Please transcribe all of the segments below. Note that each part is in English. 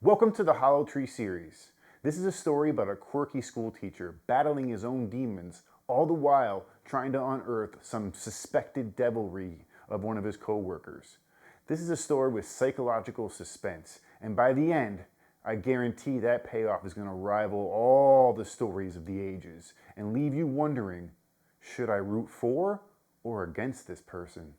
Welcome to the Hollow Tree series. This is a story about a quirky school teacher battling his own demons, all the while trying to unearth some suspected devilry of one of his co-workers. This is a story with psychological suspense, and by the end, I guarantee that payoff is going to rival all the stories of the ages and leave you wondering, should I root for or against this person?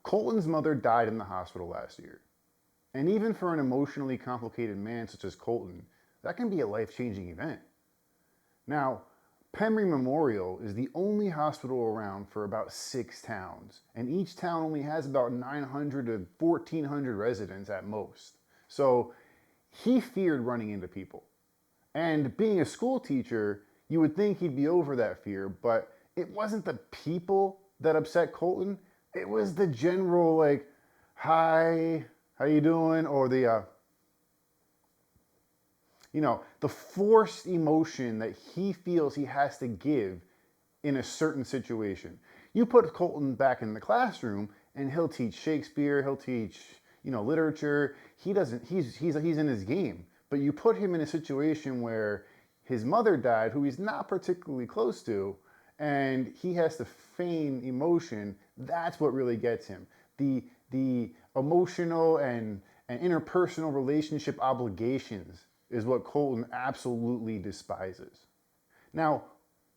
Colton's mother died in the hospital last year. And even for an emotionally complicated man such as Colton, that can be a life changing event. Now, Pemry Memorial is the only hospital around for about 6 towns, and each town only has about 900 to 1,400 residents at most. So he feared running into people. And being a school teacher, you would think he'd be over that fear, but it wasn't the people that upset Colton. It was the general, like, hi, how you doing? Or the forced emotion that he feels he has to give in a certain situation. You put Colton back in the classroom and he'll teach Shakespeare, he'll teach, literature. He doesn't, he's in his game. But you put him in a situation where his mother died, who he's not particularly close to, and he has to feign emotion. That's what really gets him. The emotional and interpersonal relationship obligations is what Colton absolutely despises. Now,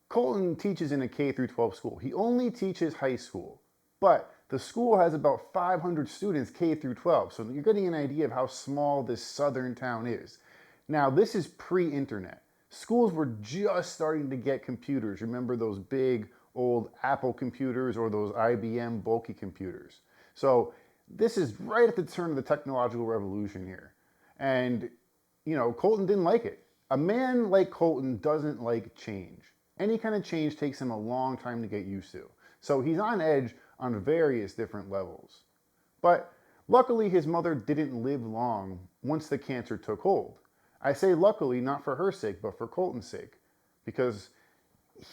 Colton teaches in a K through 12 school. He only teaches high school, but the school has about 500 students K through 12. So you're getting an idea of how small this southern town is. Now, this is pre-internet. Schools were just starting to get computers. Remember those big old Apple computers or those IBM bulky computers? So this is right at the turn of the technological revolution here. And, Colton didn't like it. A man like Colton doesn't like change. Any kind of change takes him a long time to get used to. So he's on edge on various different levels. But luckily, his mother didn't live long once the cancer took hold. I say luckily, not for her sake, but for Colton's sake, because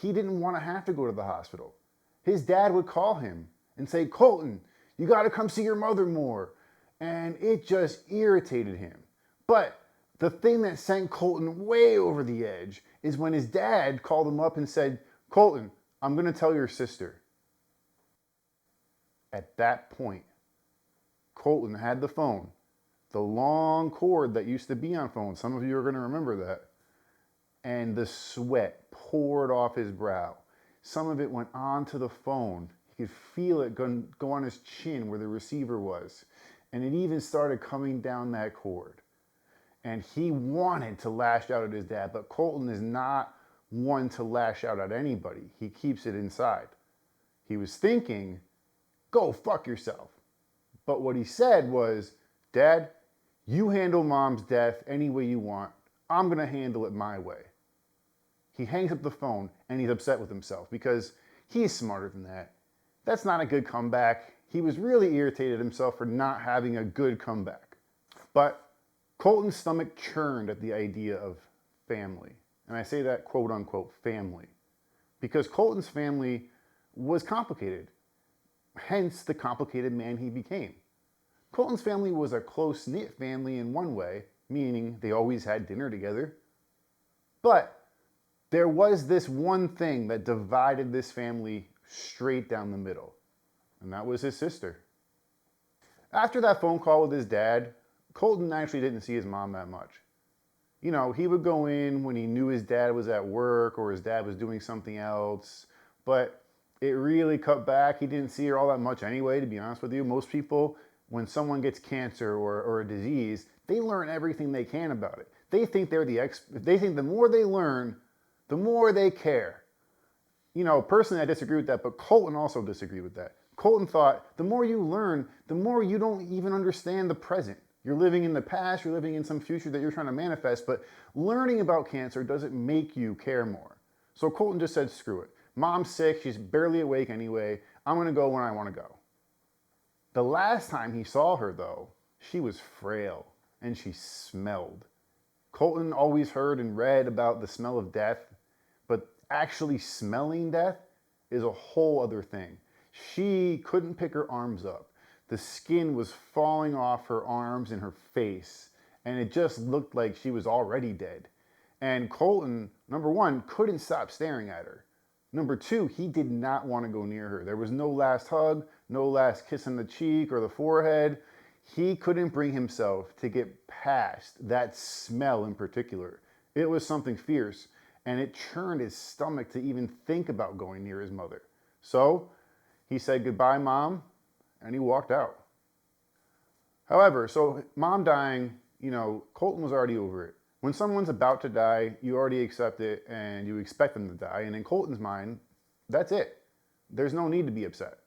he didn't want to have to go to the hospital. His dad would call him and say, Colton, you got to come see your mother more. And it just irritated him. But the thing that sent Colton way over the edge is when his dad called him up and said, Colton, I'm going to tell your sister. At that point, Colton had the phone, the long cord that used to be on phones. Some of you are going to remember that. And the sweat poured off his brow. Some of it went onto the phone. He could feel it go on his chin where the receiver was. And it even started coming down that cord. And he wanted to lash out at his dad, but Colton is not one to lash out at anybody. He keeps it inside. He was thinking, go fuck yourself. But what he said was, Dad, you handle mom's death any way you want. I'm going to handle it my way. He hangs up the phone and he's upset with himself because he's smarter than that. That's not a good comeback. He was really irritated at himself for not having a good comeback. But Colton's stomach churned at the idea of family. And I say that quote unquote family. Because Colton's family was complicated. Hence the complicated man he became. Colton's family was a close-knit family in one way, meaning they always had dinner together. But there was this one thing that divided this family straight down the middle, and that was his sister. After that phone call with his dad, Colton actually didn't see his mom that much. He would go in when he knew his dad was at work or his dad was doing something else, but it really cut back. He didn't see her all that much anyway, to be honest with you. Most people, when someone gets cancer or a disease, they learn everything they can about it. They think they think the more they learn, the more they care. Personally, I disagree with that, but Colton also disagreed with that. Colton thought the more you learn, the more you don't even understand the present. You're living in the past, you're living in some future that you're trying to manifest, but learning about cancer doesn't make you care more. So Colton just said, screw it. Mom's sick, she's barely awake anyway. I'm going to go when I want to go. The last time he saw her, though, she was frail and she smelled. Colton always heard and read about the smell of death, but actually smelling death is a whole other thing. She couldn't pick her arms up. The skin was falling off her arms and her face, and it just looked like she was already dead. And Colten, number one, couldn't stop staring at her. Number two, he did not want to go near her. There was no last hug, no last kiss on the cheek or the forehead. He couldn't bring himself to get past that smell in particular. It was something fierce, and it churned his stomach to even think about going near his mother. So he said, "Goodbye, Mom," and he walked out. However, so mom dying, Colten was already over it. When someone's about to die, you already accept it and you expect them to die. And in Colten's mind, that's it. There's no need to be upset.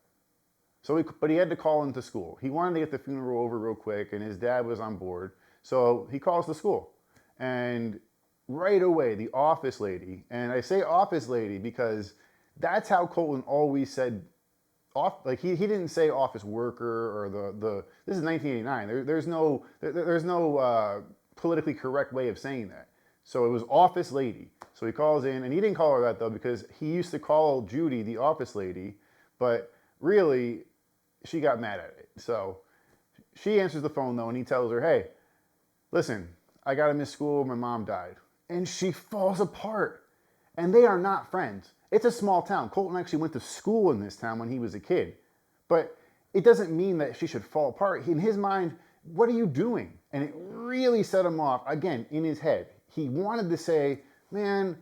But he had to call into school. He wanted to get the funeral over real quick, and his dad was on board. So he calls the school. And right away, the office lady, and I say office lady because that's how Colten always said, he didn't say office worker or the this is 1989. There's no politically correct way of saying that. So it was office lady. So he calls in, and he didn't call her that though because he used to call Judy the office lady, but really she got mad at it. So she answers the phone though, and he tells her, "Hey, listen, I gotta miss school. My mom died." And she falls apart. And they are not friends. It's a small town. Colten actually went to school in this town when he was a kid. But it doesn't mean that she should fall apart. In his mind, what are you doing? And it really set him off, again, in his head. He wanted to say, "Man,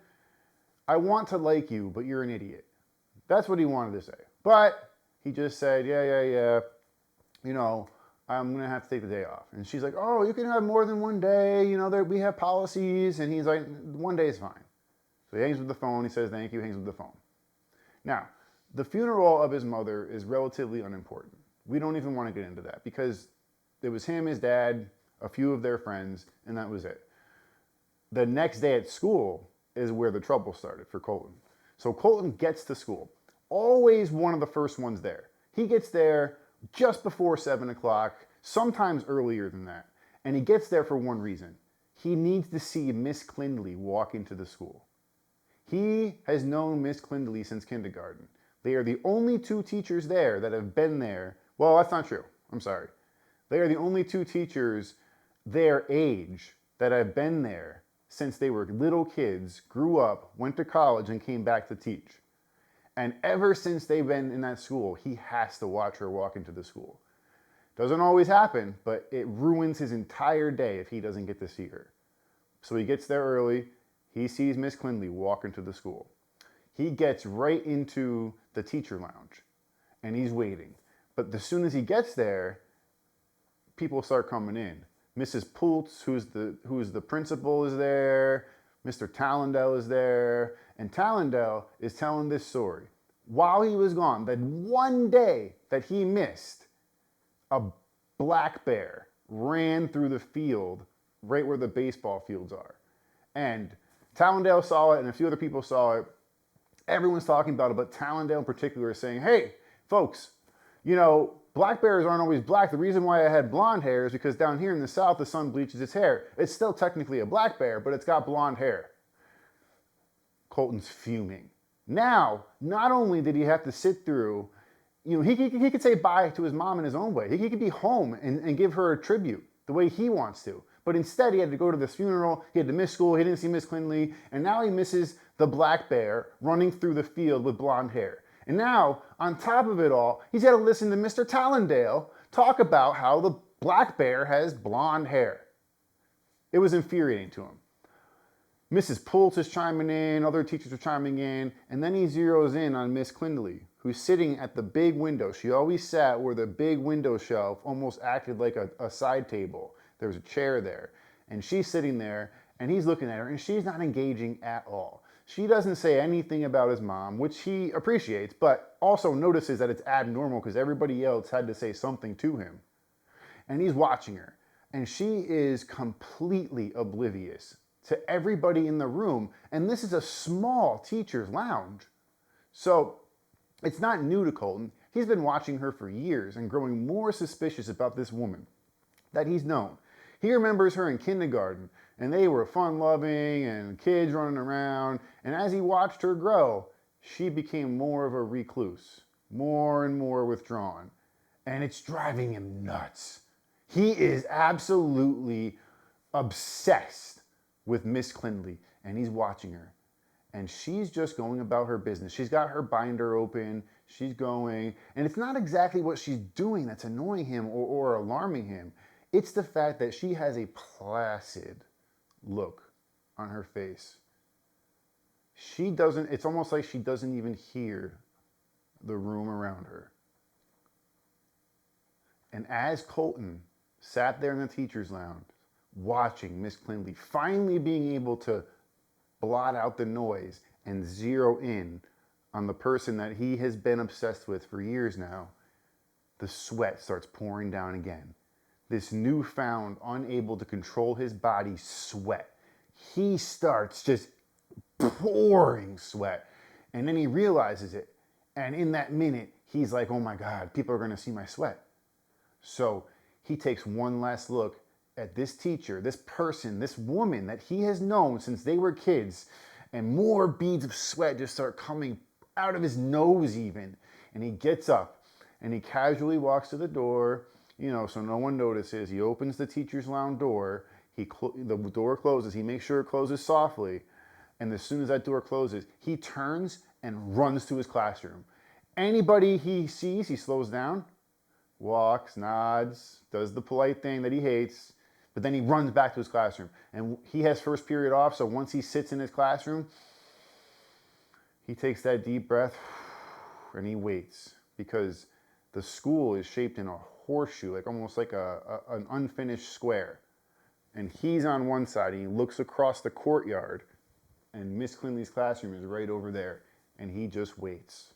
I want to like you, but you're an idiot." That's what he wanted to say. But he just said, yeah, I'm going to have to take the day off. And she's like, "Oh, you can have more than one day. We have policies." And he's like, "One day is fine." So he hangs with the phone. He says thank you, hangs with the phone. Now, the funeral of his mother is relatively unimportant. We don't even want to get into that because it was him, his dad, a few of their friends, and that was it. The next day at school is where the trouble started for Colten. So Colten gets to school, always one of the first ones there. He gets there just before 7 o'clock, sometimes earlier than that. And he gets there for one reason. He needs to see Miss Klindly walk into the school. He has known Miss Klindly since kindergarten. They are the only two teachers there that have been there. Well, that's not true. I'm sorry. They are the only two teachers their age that have been there since they were little kids, grew up, went to college, and came back to teach. And ever since they've been in that school, he has to watch her walk into the school. Doesn't always happen, but it ruins his entire day if he doesn't get to see her. So he gets there early. He sees Miss Klindly walk into the school. He gets right into the teacher lounge, and he's waiting. But as soon as he gets there, people start coming in. Mrs. Pultz, who's the principal, is there. Mr. Tallendale is there. And Tallendale is telling this story. While he was gone, that one day that he missed, a black bear ran through the field right where the baseball fields are. And Tallendale saw it, and a few other people saw it. Everyone's talking about it, but Tallendale in particular is saying, "Hey, folks, black bears aren't always black. The reason why I had blonde hair is because down here in the South, the sun bleaches its hair. It's still technically a black bear, but it's got blonde hair." Colten's fuming. Now, not only did he have to sit through, he could say bye to his mom in his own way. He could be home and give her a tribute the way he wants to. But instead, he had to go to this funeral. He had to miss school. He didn't see Miss Klindly. And now he misses the black bear running through the field with blonde hair. And now, on top of it all, he's got to listen to Mr. Tallendale talk about how the black bear has blonde hair. It was infuriating to him. Mrs. Pultz is chiming in, other teachers are chiming in, and then he zeroes in on Miss Klindly, who's sitting at the big window. She always sat where the big window shelf almost acted like a side table. There was a chair there, and she's sitting there, and he's looking at her, and she's not engaging at all. She doesn't say anything about his mom, which he appreciates, but also notices that it's abnormal because everybody else had to say something to him. And he's watching her, and she is completely oblivious to everybody in the room, and this is a small teacher's lounge. So it's not new to Colten. He's been watching her for years and growing more suspicious about this woman that he's known. He remembers her in kindergarten, and they were fun-loving and kids running around, and as he watched her grow, she became more of a recluse, more and more withdrawn. And it's driving him nuts. He is absolutely obsessed with Miss Klindly, and he's watching her. And she's just going about her business. She's got her binder open. She's going, and it's not exactly what she's doing that's annoying him or alarming him. It's the fact that she has a placid look on her face. She doesn't, it's almost like she doesn't even hear the room around her. And as Colten sat there in the teacher's lounge, watching Miss Klindly finally being able to blot out the noise and zero in on the person that he has been obsessed with for years now, the sweat starts pouring down again. This newfound, unable to control his body sweat. He starts just pouring sweat. And then he realizes it. And in that minute, he's like, oh my God, people are going to see my sweat. So he takes one last look at this teacher, this person, this woman that he has known since they were kids, and more beads of sweat just start coming out of his nose even. And he gets up and he casually walks to the door, so no one notices. He opens the teacher's lounge door. The door closes. He makes sure it closes softly. And as soon as that door closes, he turns and runs to his classroom. Anybody he sees, he slows down, walks, nods, does the polite thing that he hates, but then he runs back to his classroom. And he has first period off, so once he sits in his classroom, he takes that deep breath and he waits, because the school is shaped in a horseshoe, like almost like an unfinished square. And he's on one side, and he looks across the courtyard, and Miss Klindly's classroom is right over there, and he just waits.